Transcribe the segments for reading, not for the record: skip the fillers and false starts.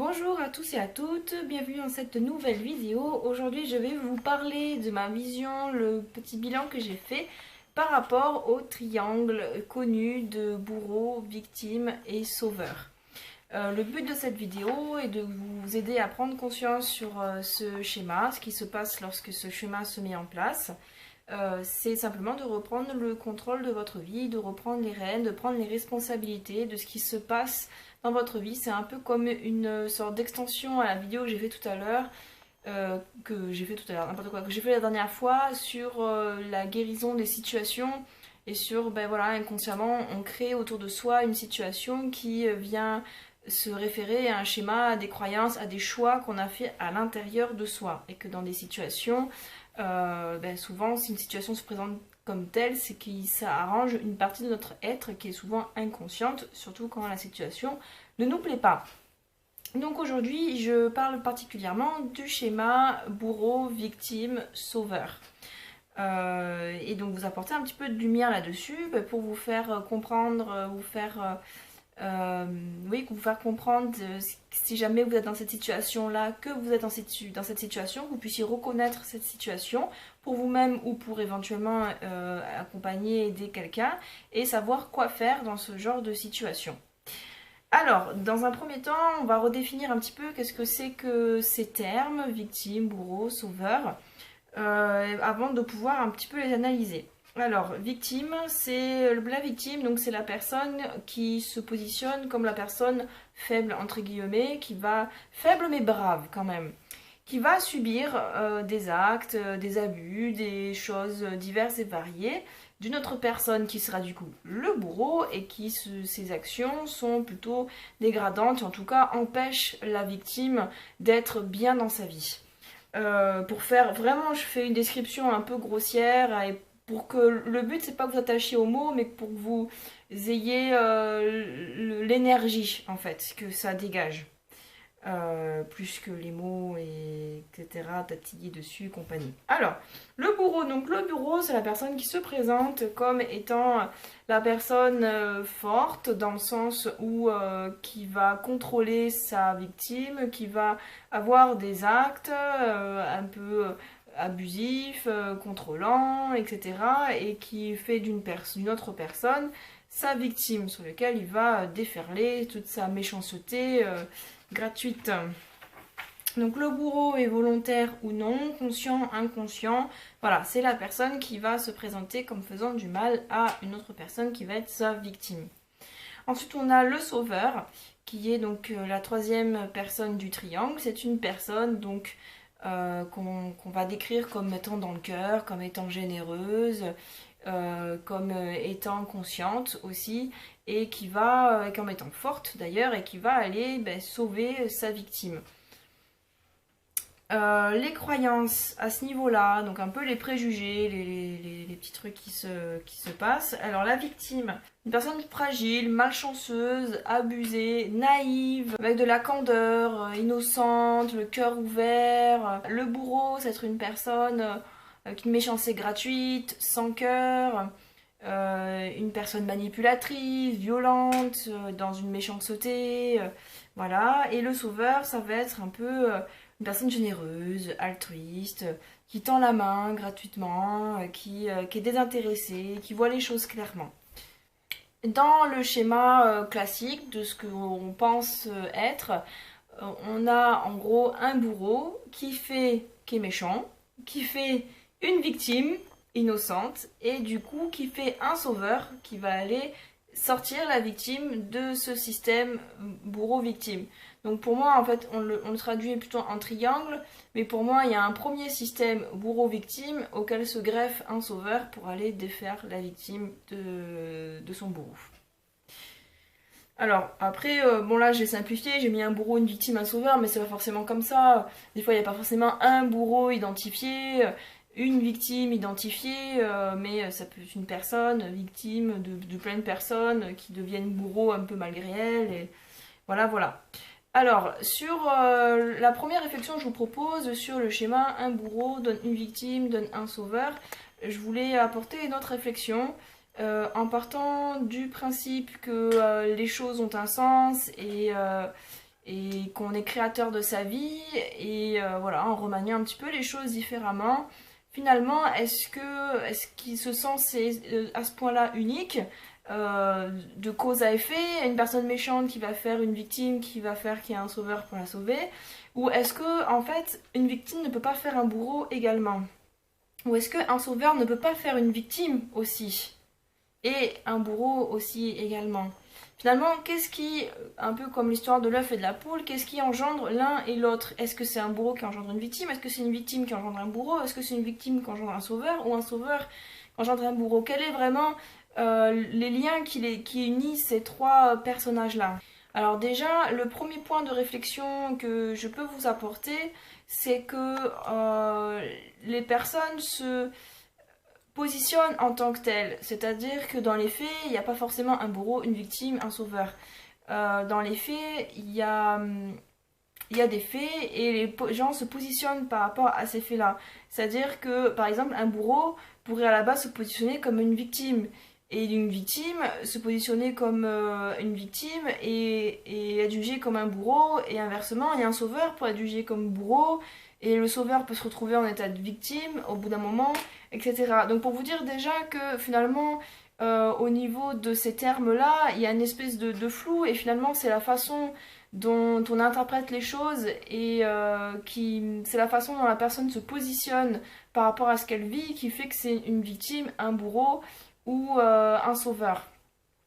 Bonjour à tous et à toutes, bienvenue dans cette nouvelle vidéo. Aujourd'hui je vais vous parler de ma vision, le petit bilan que j'ai fait par rapport au triangle connu de bourreau, victime et sauveur. Le but de cette vidéo est de vous aider à prendre conscience sur ce schéma, ce qui se passe lorsque ce schéma se met en place. C'est simplement de reprendre le contrôle de votre vie, de reprendre les rênes, de prendre les responsabilités de ce qui se passe dans votre vie. C'est un peu comme une sorte d'extension à la vidéo que j'ai fait tout à l'heure, n'importe quoi, que j'ai fait la dernière fois sur la guérison des situations et sur, ben voilà, inconsciemment, on crée autour de soi une situation qui vient se référer à un schéma, à des croyances, à des choix qu'on a fait à l'intérieur de soi. Et que dans des situations, souvent, si une situation se présente comme telle, c'est que ça arrange une partie de notre être qui est souvent inconsciente, surtout quand la situation ne nous plaît pas. Donc aujourd'hui, je parle particulièrement du schéma bourreau, victime, sauveur. Et donc vous apporter un petit peu de lumière là-dessus pour vous faire comprendre, vous faire comprendre si jamais vous êtes dans cette situation-là, que vous êtes dans cette situation, que vous puissiez reconnaître cette situation pour vous-même ou pour éventuellement accompagner, aider quelqu'un et savoir quoi faire dans ce genre de situation. Alors, dans un premier temps, on va redéfinir un petit peu qu'est-ce que c'est que ces termes, victime, bourreau, sauveur, avant de pouvoir un petit peu les analyser. Alors, victime, c'est la victime, donc c'est la personne qui se positionne comme la personne faible, entre guillemets, faible mais brave quand même, qui va subir des actes, des abus, des choses diverses et variées d'une autre personne qui sera du coup le bourreau et ses actions sont plutôt dégradantes, en tout cas empêchent la victime d'être bien dans sa vie. Pour faire vraiment, je fais une description un peu grossière et pour que le but c'est pas que vous attachiez aux mots, mais pour que vous ayez l'énergie en fait que ça dégage. Plus que les mots, etc., tatiller dessus, compagnie. Alors, le bourreau. Donc, le bourreau, c'est la personne qui se présente comme étant la personne forte, dans le sens où qui va contrôler sa victime, qui va avoir des actes un peu abusifs, contrôlants, etc., et qui fait d'une autre personne sa victime, sur lequel il va déferler toute sa méchanceté gratuite. Donc le bourreau est volontaire ou non, conscient, inconscient. Voilà, c'est la personne qui va se présenter comme faisant du mal à une autre personne qui va être sa victime. Ensuite, on a le sauveur, qui est donc la troisième personne du triangle. C'est une personne donc qu'on va décrire comme étant dans le cœur, comme étant généreuse, comme étant consciente aussi, et comme étant forte d'ailleurs, et qui va aller sauver sa victime. Les croyances à ce niveau-là, donc un peu les préjugés, les petits trucs qui se passent. Alors la victime, une personne fragile, malchanceuse, abusée, naïve, avec de la candeur, innocente, le cœur ouvert. Le bourreau, c'est être une personne avec une méchanceté gratuite, sans cœur. Une personne manipulatrice, violente, dans une méchanceté, voilà. Et le sauveur, ça va être un peu une personne généreuse, altruiste, qui tend la main gratuitement, qui est désintéressée, qui voit les choses clairement. Dans le schéma classique de ce qu'on pense être, on a en gros un bourreau qui est méchant, qui fait une victime innocente et du coup qui fait un sauveur qui va aller sortir la victime de ce système bourreau-victime. Donc pour moi en fait on le traduit plutôt en triangle, mais pour moi il y a un premier système bourreau-victime auquel se greffe un sauveur pour aller défaire la victime de son bourreau. Alors après, bon là j'ai simplifié, j'ai mis un bourreau, une victime, un sauveur, mais c'est pas forcément comme ça. Des fois il n'y a pas forcément un bourreau identifié, une victime identifiée, mais ça peut être une personne victime de plein de personnes qui deviennent bourreaux un peu malgré elles. Et voilà, voilà. Alors, sur la première réflexion que je vous propose sur le schéma un bourreau donne une victime, donne un sauveur, je voulais apporter une autre réflexion en partant du principe que les choses ont un sens et et qu'on est créateur de sa vie, et voilà, en remaniant un petit peu les choses différemment. Finalement, est-ce qu'il se sent à ce point-là unique, de cause à effet, une personne méchante qui va faire une victime, qui va faire qu'il y a un sauveur pour la sauver, ou est-ce que en fait une victime ne peut pas faire un bourreau également, ou est-ce qu'un sauveur ne peut pas faire une victime aussi et un bourreau aussi également? Finalement, qu'est-ce qui, un peu comme l'histoire de l'œuf et de la poule, qu'est-ce qui engendre l'un et l'autre? Est-ce que c'est un bourreau qui engendre une victime? Est-ce que c'est une victime qui engendre un bourreau? Est-ce que c'est une victime qui engendre un sauveur? Ou un sauveur qui engendre un bourreau? Quels est vraiment les liens qui unissent ces trois personnages-là? Alors déjà, le premier point de réflexion que je peux vous apporter, c'est que les personnes se positionnent en tant que telles. C'est-à-dire que dans les faits, il n'y a pas forcément un bourreau, une victime, un sauveur. Dans les faits, il y a des faits et les gens se positionnent par rapport à ces faits-là. C'est-à-dire que, par exemple, un bourreau pourrait à la base se positionner comme une victime. Et une victime se positionner comme une victime et être jugé comme un bourreau. Et inversement, il y a un sauveur pour être jugé comme bourreau. Et le sauveur peut se retrouver en état de victime au bout d'un moment, etc. Donc pour vous dire déjà que finalement, au niveau de ces termes-là, il y a une espèce de flou. Et finalement, c'est la façon dont on interprète les choses et c'est la façon dont la personne se positionne par rapport à ce qu'elle vit qui fait que c'est une victime, un bourreau ou un sauveur.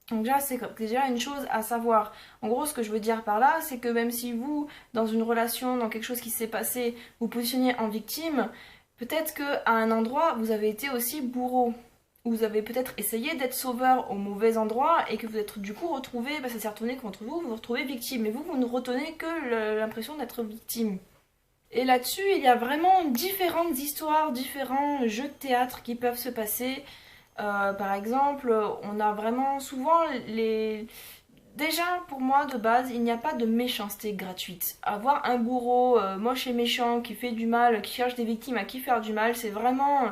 Donc déjà, c'est déjà une chose à savoir. En gros, ce que je veux dire par là, c'est que même si vous, dans une relation, dans quelque chose qui s'est passé, vous positionnez en victime, peut-être qu'à un endroit, vous avez été aussi bourreau. Vous avez peut-être essayé d'être sauveur au mauvais endroit et que vous êtes du coup retrouvé, ça s'est retourné contre vous, vous vous retrouvez victime. Mais vous ne retenez que l'impression d'être victime. Et là-dessus, il y a vraiment différentes histoires, différents jeux de théâtre qui peuvent se passer. Par exemple, on a vraiment souvent les... Déjà, pour moi, de base, il n'y a pas de méchanceté gratuite. Avoir un bourreau moche et méchant qui fait du mal, qui cherche des victimes à qui faire du mal, c'est vraiment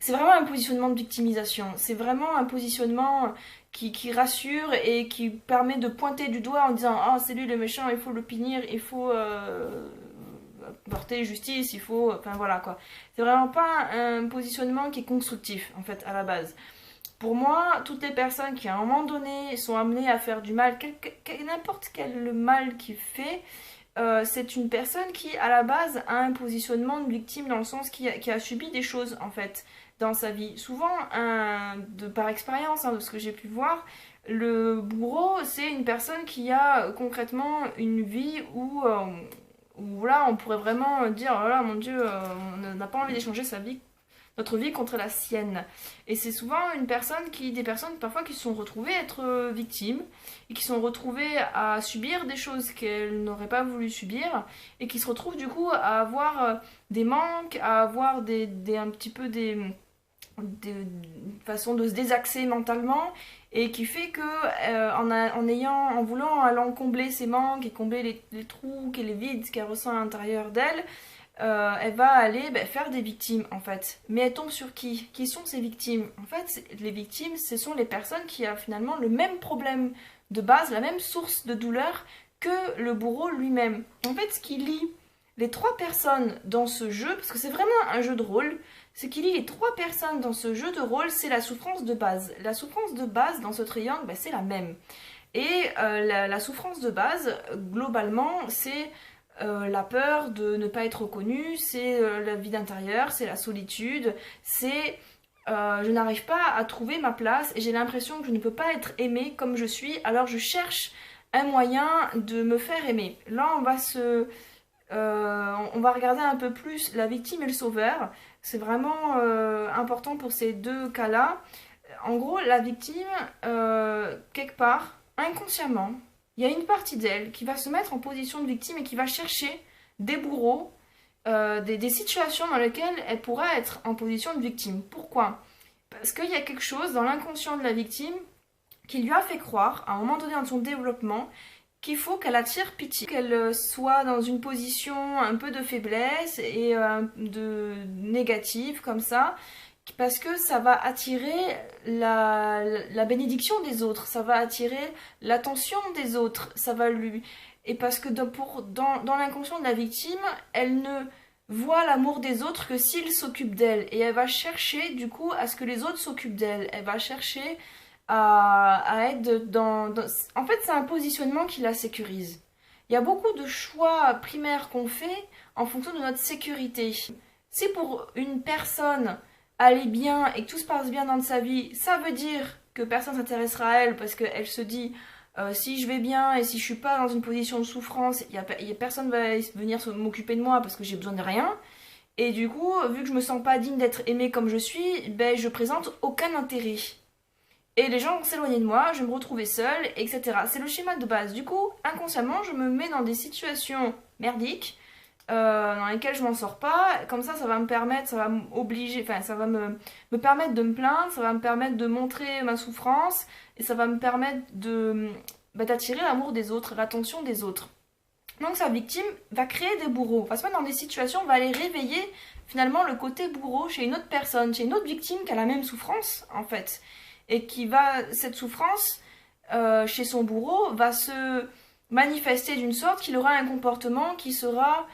un positionnement de victimisation. C'est vraiment un positionnement qui rassure et qui permet de pointer du doigt en disant « Ah, c'est lui le méchant, il faut le punir, il faut porter justice, il faut... » Enfin voilà quoi. C'est vraiment pas un positionnement qui est constructif en fait à la base. Pour moi, toutes les personnes qui à un moment donné sont amenées à faire du mal, n'importe quel mal qu'il fait, c'est une personne qui à la base a un positionnement de victime dans le sens qui a subi des choses en fait dans sa vie. Souvent, par expérience, de ce que j'ai pu voir, le bourreau c'est une personne qui a concrètement une vie où là on pourrait vraiment dire oh là mon dieu, on n'a pas envie d'échanger notre vie contre la sienne. Et c'est souvent des personnes parfois qui se sont retrouvées être victimes et qui sont retrouvées à subir des choses qu'elles n'auraient pas voulu subir et qui se retrouvent du coup à avoir des manques, à avoir un petit peu des façons de se désaxer mentalement et qui fait que en voulant allant combler ses manques et combler les trous, les vides qu'elle ressent à l'intérieur d'elle, elle va aller faire des victimes en fait. Mais elle tombe sur qui? Qui sont ces victimes? En fait, les victimes, ce sont les personnes qui ont finalement le même problème de base, la même source de douleur que le bourreau lui-même. En fait, ce qui lie les trois personnes dans ce jeu, parce que c'est vraiment un jeu de rôle, ce qui lie les trois personnes dans ce jeu de rôle, c'est la souffrance de base. La souffrance de base dans ce triangle, c'est la même. Et la souffrance de base, globalement, c'est la peur de ne pas être reconnu, c'est la vie d'intérieur, c'est la solitude, c'est je n'arrive pas à trouver ma place et j'ai l'impression que je ne peux pas être aimée comme je suis, alors je cherche un moyen de me faire aimer. Là, on va regarder un peu plus la victime et le sauveur. C'est vraiment important pour ces deux cas-là. En gros, la victime, quelque part, inconsciemment, il y a une partie d'elle qui va se mettre en position de victime et qui va chercher des bourreaux, des situations dans lesquelles elle pourra être en position de victime. Pourquoi? Parce qu'il y a quelque chose dans l'inconscient de la victime qui lui a fait croire, à un moment donné dans son développement, qu'il faut qu'elle attire pitié, qu'elle soit dans une position un peu de faiblesse et de négative comme ça, parce que ça va attirer la bénédiction des autres, ça va attirer l'attention des autres, ça va lui... et parce que dans l'inconscient de la victime, elle ne voit l'amour des autres que s'ils s'occupent d'elle. Et elle va chercher du coup à ce que les autres s'occupent d'elle. Elle va chercher à être En fait, c'est un positionnement qui la sécurise. Il y a beaucoup de choix primaires qu'on fait en fonction de notre sécurité. Si pour une personne aller bien et que tout se passe bien dans sa vie, ça veut dire que personne s'intéressera à elle parce qu'elle se dit si je vais bien et si je suis pas dans une position de souffrance, personne va venir m'occuper de moi parce que j'ai besoin de rien. Et du coup, vu que je me sens pas digne d'être aimée comme je suis, ben je présente aucun intérêt. Et les gens vont s'éloigner de moi, je vais me retrouver seule, etc. C'est le schéma de base. Du coup, inconsciemment, je me mets dans des situations merdiques dans lesquelles je m'en sors pas. Comme ça va me permettre, ça va m'obliger, enfin, ça va me permettre de me plaindre, ça va me permettre de montrer ma souffrance et ça va me permettre d'attirer l'amour des autres, l'attention des autres. Donc sa victime va créer des bourreaux, va se mettre dans des situations, va aller réveiller finalement le côté bourreau chez une autre personne, chez une autre victime qui a la même souffrance en fait. Et cette souffrance chez son bourreau va se manifester d'une sorte qu'il aura un comportement qui sera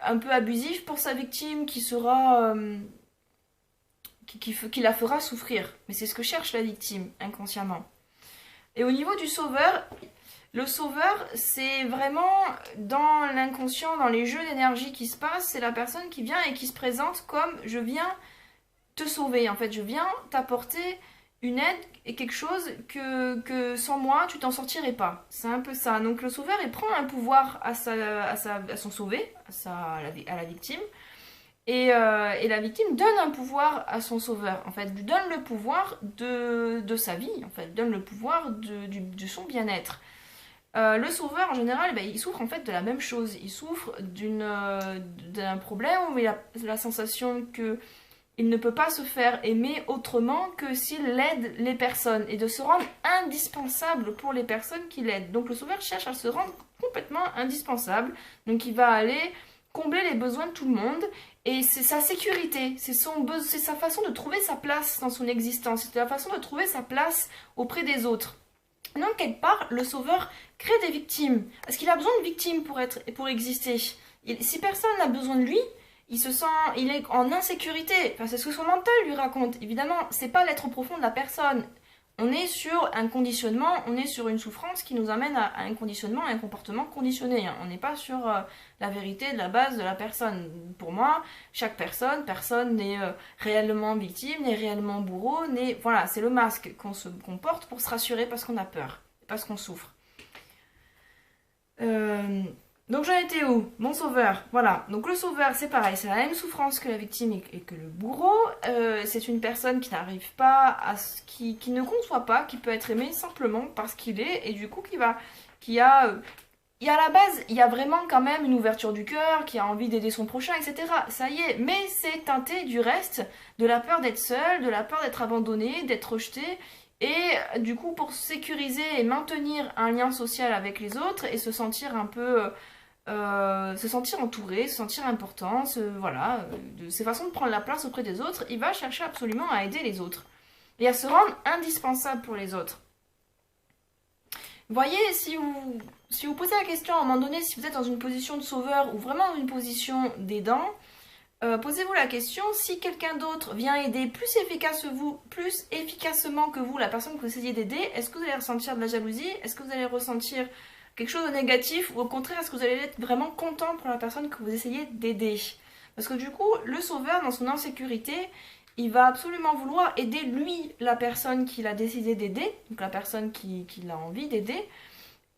un peu abusif pour sa victime, qui la fera souffrir. Mais c'est ce que cherche la victime inconsciemment. Et au niveau du sauveur, le sauveur, c'est vraiment dans l'inconscient, dans les jeux d'énergie qui se passent, c'est la personne qui vient et qui se présente comme je viens te sauver. En fait, je viens t'apporter une aide et quelque chose que sans moi, tu t'en sortirais pas. C'est un peu ça. Donc le sauveur, il prend un pouvoir à son sauvé, à la victime. Et la victime donne un pouvoir à son sauveur. En fait, lui donne le pouvoir de sa vie. En fait, donne le pouvoir de son bien-être. Le sauveur, en général, il souffre en fait de la même chose. Il souffre d'un problème où il a la sensation que il ne peut pas se faire aimer autrement que s'il aide les personnes et de se rendre indispensable pour les personnes qu'il aide. Donc le sauveur cherche à se rendre complètement indispensable. Donc il va aller combler les besoins de tout le monde et c'est sa sécurité, c'est sa façon de trouver sa place dans son existence, c'est la façon de trouver sa place auprès des autres. Donc quelque part, le sauveur crée des victimes parce qu'il a besoin de victimes pour exister. Si personne n'a besoin de lui, il est en insécurité. Enfin, c'est ce que son mental lui raconte. Évidemment, c'est pas l'être profond de la personne. On est sur un conditionnement, on est sur une souffrance qui nous amène à un conditionnement, à un comportement conditionné. On n'est pas sur la vérité de la base de la personne. Pour moi, personne n'est réellement victime, n'est réellement bourreau, voilà, c'est le masque qu'on porte pour se rassurer parce qu'on a peur, parce qu'on souffre. Donc j'en étais où? Mon sauveur, voilà. Donc le sauveur, c'est pareil, c'est la même souffrance que la victime et que le bourreau. C'est une personne qui n'arrive pas qui ne conçoit pas, qui peut être aimé simplement parce qu'il est, et du coup il y a à la base, il y a vraiment quand même une ouverture du cœur, qui a envie d'aider son prochain, etc. Ça y est, mais c'est teinté du reste, de la peur d'être seul, de la peur d'être abandonné, d'être rejeté. Et du coup, pour sécuriser et maintenir un lien social avec les autres et se sentir un peu se sentir entouré, se sentir important, de ses façons de prendre la place auprès des autres, il va chercher absolument à aider les autres et à se rendre indispensable pour les autres. Vous voyez, si vous posez la question à un moment donné, si vous êtes dans une position de sauveur ou vraiment dans une position d'aidant, posez-vous la question, si quelqu'un d'autre vient aider plus efficacement que vous, la personne que vous essayez d'aider, est-ce que vous allez ressentir de la jalousie? Est-ce que vous allez ressentir quelque chose de négatif ou au contraire, est-ce que vous allez être vraiment content pour la personne que vous essayez d'aider? Parce que du coup, le sauveur, dans son insécurité, il va absolument vouloir aider lui, la personne qu'il a décidé d'aider, donc la personne qu'il a envie d'aider.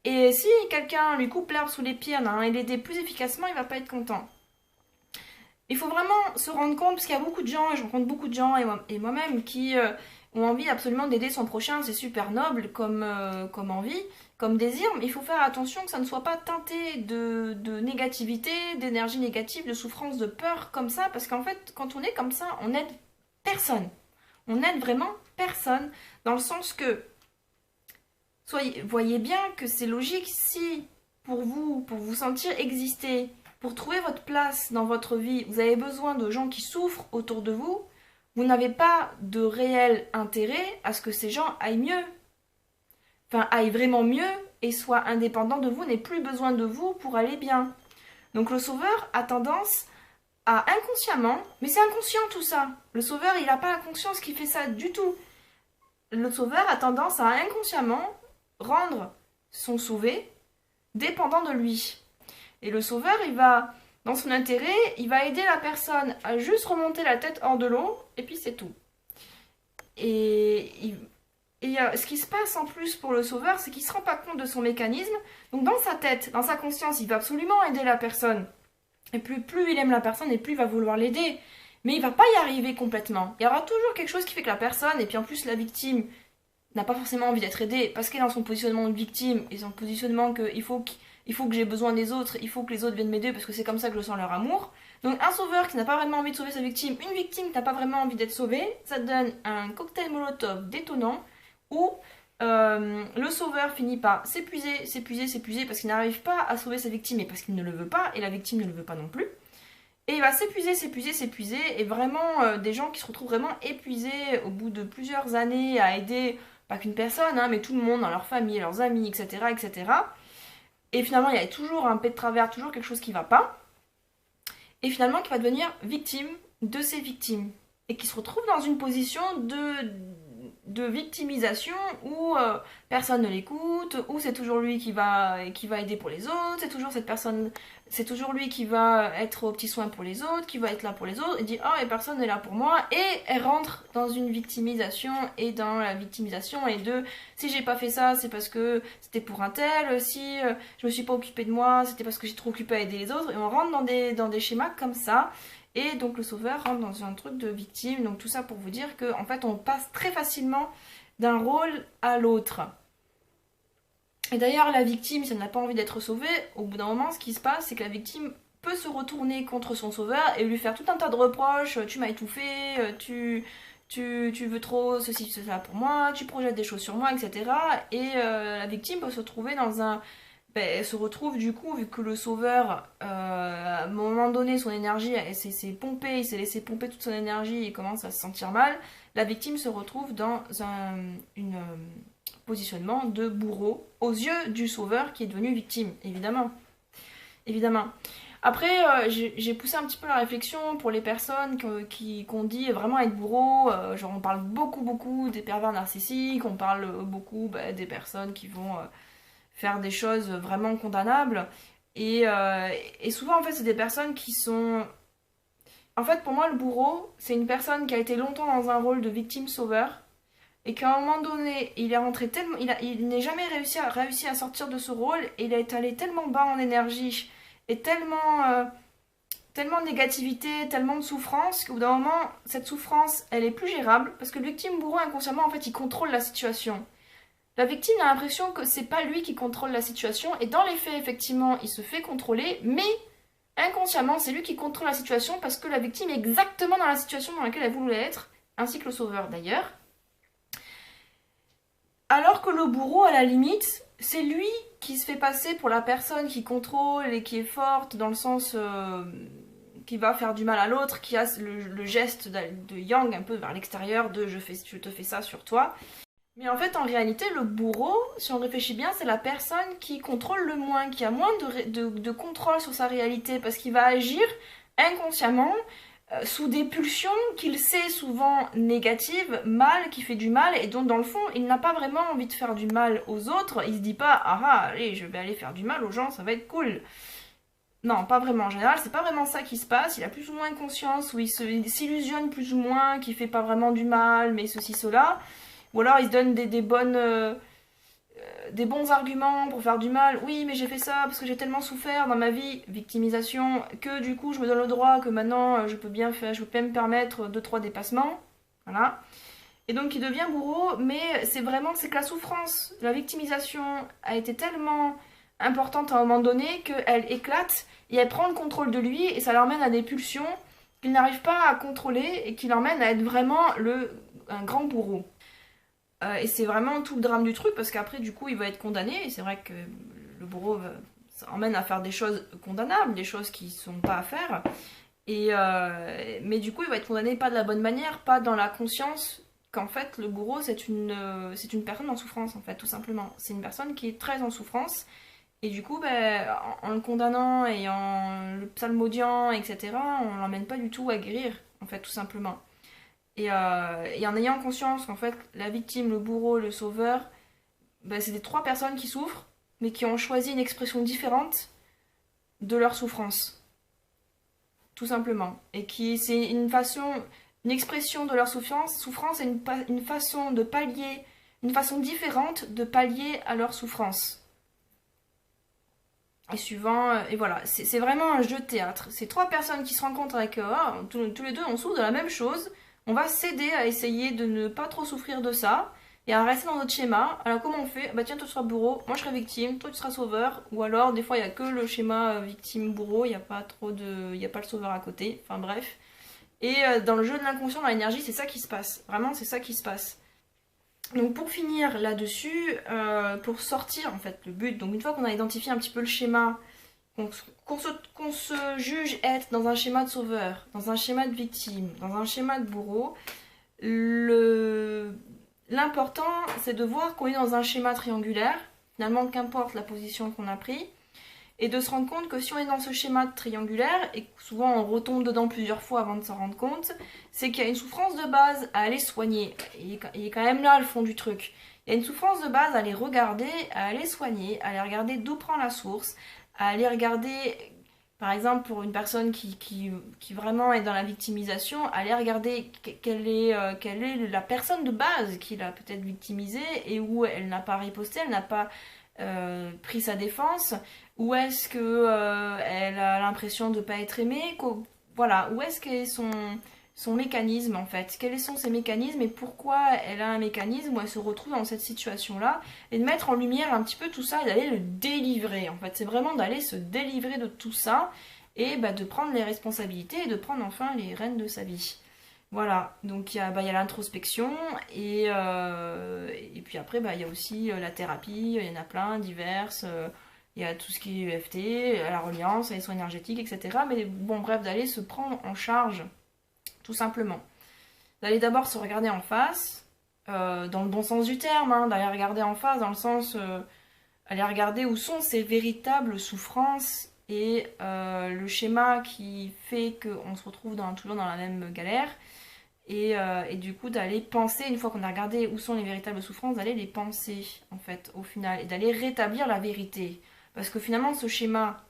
Et si quelqu'un lui coupe l'herbe sous les pieds en allant l'aider plus efficacement, il va pas être content. Il faut vraiment se rendre compte, parce qu'il y a beaucoup de gens, et je rencontre beaucoup de gens, et moi-même, qui ont envie absolument d'aider son prochain, c'est super noble comme envie, comme désir, mais il faut faire attention que ça ne soit pas teinté de négativité, d'énergie négative, de souffrance, de peur, comme ça, parce qu'en fait, quand on est comme ça, on aide personne. On aide vraiment personne, dans le sens que, voyez bien que c'est logique, si pour vous sentir exister, pour trouver votre place dans votre vie, vous avez besoin de gens qui souffrent autour de vous, vous n'avez pas de réel intérêt à ce que ces gens aillent mieux. Enfin, aillent vraiment mieux et soit indépendant de vous, n'ait plus besoin de vous pour aller bien. Donc le sauveur a tendance à inconsciemment, mais c'est inconscient tout ça. Le sauveur, il n'a pas la conscience qu'il fait ça du tout. Le sauveur a tendance à inconsciemment rendre son sauvé dépendant de lui. Et le sauveur, il va, dans son intérêt, il va aider la personne à juste remonter la tête hors de l'eau, et puis c'est tout. Et ce qui se passe en plus pour le sauveur, c'est qu'il ne se rend pas compte de son mécanisme. Donc dans sa tête, dans sa conscience, il va absolument aider la personne. Et plus il aime la personne, et plus il va vouloir l'aider. Mais il ne va pas y arriver complètement. Il y aura toujours quelque chose qui fait que la personne, et puis en plus la victime, n'a pas forcément envie d'être aidée, parce qu'elle est dans son positionnement de victime, et son positionnement qu'il faut que j'ai besoin des autres, il faut que les autres viennent m'aider, parce que c'est comme ça que je sens leur amour. Donc un sauveur qui n'a pas vraiment envie de sauver sa victime, une victime qui n'a pas vraiment envie d'être sauvée, ça donne un cocktail molotov détonnant, où le sauveur finit par s'épuiser, parce qu'il n'arrive pas à sauver sa victime, et parce qu'il ne le veut pas, et la victime ne le veut pas non plus. Et il va s'épuiser, et vraiment des gens qui se retrouvent vraiment épuisés au bout de plusieurs années à aider, pas qu'une personne, hein, mais tout le monde dans leur famille, leurs amis, etc., etc. Et finalement, il y a toujours un pet de travers, toujours quelque chose qui va pas. Et finalement, qui va devenir victime de ses victimes. Et qui se retrouve dans une position de victimisation où personne ne l'écoute, où c'est toujours lui qui va aider pour les autres, c'est toujours cette personne, c'est toujours lui qui va être aux petits soins pour les autres, qui va être là pour les autres, et dit oh et personne n'est là pour moi, et elle rentre dans une victimisation, et dans la victimisation et de si j'ai pas fait ça c'est parce que c'était pour un tel, si je me suis pas occupée de moi c'était parce que j'ai trop occupé à aider les autres, et on rentre dans des schémas comme ça. Et donc le sauveur rentre dans un truc de victime. Donc tout ça pour vous dire qu'en fait on passe très facilement d'un rôle à l'autre. Et d'ailleurs la victime, si elle n'a pas envie d'être sauvée, au bout d'un moment ce qui se passe c'est que la victime peut se retourner contre son sauveur et lui faire tout un tas de reproches. Tu m'as étouffé, tu veux trop ceci, cela pour moi, tu projettes des choses sur moi, etc. Et la victime peut se retrouver dans un... elle se retrouve du coup, vu que le sauveur, à un moment donné, son énergie s'est pompée, il s'est laissé pomper toute son énergie et commence à se sentir mal, la victime se retrouve dans un positionnement de bourreau aux yeux du sauveur qui est devenu victime, évidemment. Évidemment. Après, j'ai poussé un petit peu la réflexion pour les personnes qu'on dit vraiment être bourreau. Genre on parle beaucoup des pervers narcissiques, on parle beaucoup des personnes qui vont... faire des choses vraiment condamnables. Et souvent, en fait, c'est des personnes qui sont... En fait, pour moi, le bourreau, c'est une personne qui a été longtemps dans un rôle de victime-sauveur, et qu'à un moment donné, il est rentré tellement... Il n'est jamais réussi à sortir de ce rôle, et il est allé tellement bas en énergie, et tellement de négativité, tellement de souffrance, qu'au bout d'un moment, cette souffrance, elle est plus gérable, parce que le victime-bourreau, inconsciemment, en fait, il contrôle la situation. La victime a l'impression que c'est pas lui qui contrôle la situation, et dans les faits, effectivement, il se fait contrôler, mais inconsciemment, c'est lui qui contrôle la situation parce que la victime est exactement dans la situation dans laquelle elle voulait être, ainsi que le sauveur d'ailleurs. Alors que le bourreau, à la limite, c'est lui qui se fait passer pour la personne qui contrôle et qui est forte, dans le sens qui va faire du mal à l'autre, qui a le geste de yang un peu vers l'extérieur, de je te fais ça sur toi. Mais en fait, en réalité, le bourreau, si on réfléchit bien, c'est la personne qui contrôle le moins, qui a moins de contrôle sur sa réalité, parce qu'il va agir inconsciemment, sous des pulsions qu'il sait souvent négatives, mal, qui fait du mal, et dont dans le fond, il n'a pas vraiment envie de faire du mal aux autres. Il se dit pas, ah ah, allez, je vais aller faire du mal aux gens, ça va être cool. Non, pas vraiment. En général, c'est pas vraiment ça qui se passe. Il a plus ou moins conscience, où il s'illusionne plus ou moins, qu'il fait pas vraiment du mal, mais ceci, cela. Ou alors il se donne des bons arguments pour faire du mal. Oui, mais j'ai fait ça parce que j'ai tellement souffert dans ma vie, victimisation, que du coup je me donne le droit que maintenant je peux bien me permettre 2-3 dépassements. Voilà. Et donc il devient bourreau, mais c'est que la souffrance, la victimisation a été tellement importante à un moment donné qu'elle éclate et elle prend le contrôle de lui et ça l'emmène à des pulsions qu'il n'arrive pas à contrôler et qui l'emmène à être vraiment un grand bourreau. Et c'est vraiment tout le drame du truc parce qu'après du coup il va être condamné et c'est vrai que le bourreau ça emmène à faire des choses condamnables, des choses qui sont pas à faire mais du coup il va être condamné pas de la bonne manière, pas dans la conscience qu'en fait le bourreau c'est une personne en souffrance en fait, tout simplement. C'est une personne qui est très en souffrance et du coup ben, en le condamnant et en le psalmodiant, etc., on l'emmène pas du tout à guérir en fait, tout simplement. Et en ayant conscience qu'en fait la victime, le bourreau, le sauveur, ben, c'est des trois personnes qui souffrent mais qui ont choisi une expression différente de leur souffrance, tout simplement. Et qui c'est une expression de leur souffrance et une façon de pallier, une façon différente de pallier à leur souffrance. Et suivant, et voilà, c'est vraiment un jeu de théâtre. C'est trois personnes qui se rencontrent avec tous les deux, on souffre de la même chose. On va s'aider à essayer de ne pas trop souffrir de ça et à rester dans notre schéma. Alors comment on fait? Bah tiens, toi tu seras bourreau, moi je serai victime, toi tu seras sauveur. Ou alors des fois il n'y a que le schéma victime-bourreau, il n'y a pas il y a pas le sauveur à côté. Enfin bref. Et dans le jeu de l'inconscient, dans l'énergie, c'est ça qui se passe. Vraiment, c'est ça qui se passe. Donc pour finir là-dessus, pour sortir en fait le but, donc une fois qu'on a identifié un petit peu le schéma, qu'on se juge être dans un schéma de sauveur, dans un schéma de victime, dans un schéma de bourreau, l'important c'est de voir qu'on est dans un schéma triangulaire, finalement qu'importe la position qu'on a pris, et de se rendre compte que si on est dans ce schéma triangulaire, et souvent on retombe dedans plusieurs fois avant de s'en rendre compte, c'est qu'il y a une souffrance de base à aller soigner. Il est quand même là le fond du truc. Il y a une souffrance de base à aller regarder, à aller soigner, à aller regarder d'où prend la source, à aller regarder, par exemple pour une personne qui vraiment est dans la victimisation, aller regarder quelle est la personne de base qui l'a peut-être victimisée et où elle n'a pas riposté, elle n'a pas pris sa défense, où est-ce que elle a l'impression de ne pas être aimée, voilà, où est-ce qu'est son mécanisme en fait, quels sont ses mécanismes et pourquoi elle a un mécanisme où elle se retrouve dans cette situation-là, et de mettre en lumière un petit peu tout ça et d'aller le délivrer en fait, c'est vraiment d'aller se délivrer de tout ça et bah, de prendre les responsabilités et de prendre enfin les rênes de sa vie. Voilà, donc il y a l'introspection et puis après bah, il y a aussi la thérapie, il y en a plein, diverses, il y a tout ce qui est EFT, la reliance, les soins énergétiques, etc. Mais bon bref, d'aller se prendre en charge, tout simplement. D'aller d'abord se regarder en face, dans le bon sens du terme, hein, d'aller regarder en face dans le sens, aller regarder où sont ses véritables souffrances et le schéma qui fait qu'on se retrouve toujours dans la même galère. Et du coup d'aller penser, une fois qu'on a regardé où sont les véritables souffrances, d'aller les penser en fait au final et d'aller rétablir la vérité. Parce que finalement ce schéma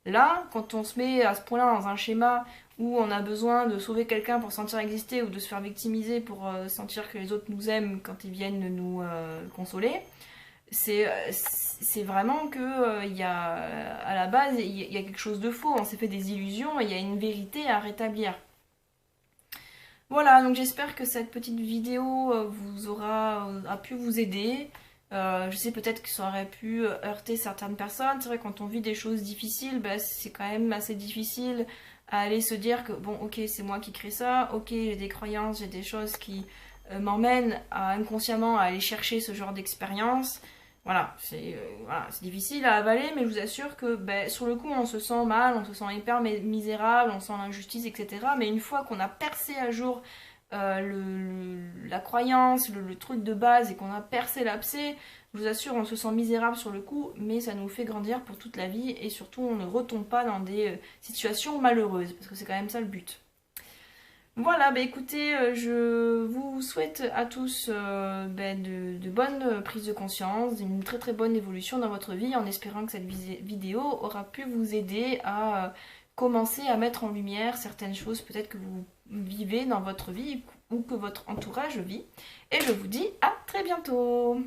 là, quand on se met à ce point-là dans un schéma où on a besoin de sauver quelqu'un pour sentir exister ou de se faire victimiser pour sentir que les autres nous aiment quand ils viennent nous consoler, c'est vraiment que il y a à la base il y a quelque chose de faux, on s'est fait des illusions et il y a une vérité à rétablir. Voilà, donc j'espère que cette petite vidéo a pu vous aider. Je sais peut-être que ça aurait pu heurter certaines personnes. C'est vrai, quand on vit des choses difficiles, bah, c'est quand même assez difficile à aller se dire que bon, ok, c'est moi qui crée ça, ok, j'ai des croyances, j'ai des choses qui m'emmènent inconsciemment à aller chercher ce genre d'expérience. Voilà, c'est difficile à avaler, mais je vous assure que ben, sur le coup, on se sent mal, on se sent hyper misérable, on sent l'injustice, etc. Mais une fois qu'on a percé à jour la croyance, le truc de base et qu'on a percé l'abcès, je vous assure, on se sent misérable sur le coup, mais ça nous fait grandir pour toute la vie et surtout, on ne retombe pas dans des situations malheureuses, parce que c'est quand même ça le but. Voilà, bah écoutez, je vous souhaite à tous de bonnes prises de conscience, une très très bonne évolution dans votre vie, en espérant que cette vidéo aura pu vous aider à commencer à mettre en lumière certaines choses peut-être que vous vivez dans votre vie ou que votre entourage vit. Et je vous dis à très bientôt!